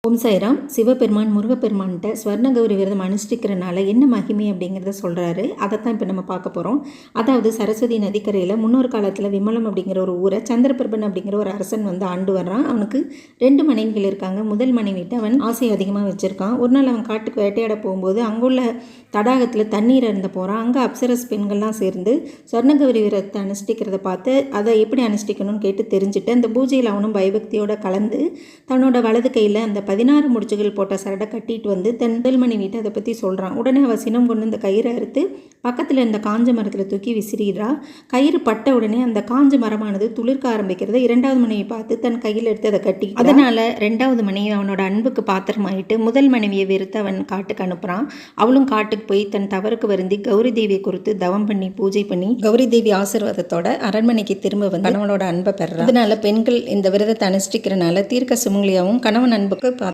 ஓம் சாய்ராம். சிவபெருமான் முருகப்பெருமான்கிட்ட ஸ்வர்ண கௌரி விரதம் அனுஷ்டிக்கிறனால என்ன மகிமை அப்படிங்கிறத சொல்கிறாரு. அதைத்தான் இப்போ நம்ம பார்க்க போகிறோம். அதாவது சரஸ்வதி நதிக்கரையில் முன்னொரு காலத்தில் விமலம் அப்படிங்கிற ஒரு ஊரை சந்திரபிரபன் அப்படிங்கிற ஒரு அரசன் வந்து ஆண்டு வர்றான். அவனுக்கு 2 மனைவிகள் இருக்காங்க. முதல் மனைவிட்டு அவன் ஆசை அதிகமாக வச்சுருக்கான். ஒரு நாள் அவன் காட்டுக்கு வேட்டையாட போகும்போது அங்குள்ள தடாகத்தில் தண்ணீர் இருந்த போகிறான். அங்கே அப்சரஸ் பெண்கள்லாம் சேர்ந்து ஸ்வர்ண கௌரி விரதத்தை அனுஷ்டிக்கிறத பார்த்து அதை எப்படி அனுஷ்டிக்கணும்னு கேட்டு தெரிஞ்சுட்டு அந்த பூஜையில் அவனும் பயபக்தியோடு கலந்து தன்னோட வலது கையில் அந்த 16 முடிச்சுகள் போட்ட சரடை கட்டிட்டு வந்து தன் முதல் மனைவிட்டு அதை பற்றி சொல்கிறான். உடனே அவள் சினம் கொண்டு இந்த கயிறை அறுத்து பக்கத்தில் இந்த காஞ்ச மரத்தில் தூக்கி விசிறா. கயிறு பட்ட உடனே அந்த காஞ்ச மரமானது துளிர்க்க ஆரம்பிக்கிறது. 2வது மனைவி பார்த்து தன் கையில் எடுத்து அதை கட்டி, அதனால 2வது மனைவி அவனோட அன்புக்கு பாத்திரமாயிட்டு முதல் மனைவியை வெறுத்து அவன் காட்டுக்கு அனுப்புகிறான். அவளும் காட்டுக்கு போய் தன் தவறுக்கு வருந்தி கௌரி தேவியை குறித்து தவம் பண்ணி பூஜை பண்ணி கௌரி தேவி ஆசீர்வாதத்தோட அரண்மனைக்கு திரும்ப வந்து கணவனோட அன்பை பெறுறான். அதனால பெண்கள் இந்த விரதத்தை அனுஷ்டிக்கிறனால தீர்க்க சுமங்கலியாகவும் கணவன் அன்புக்கு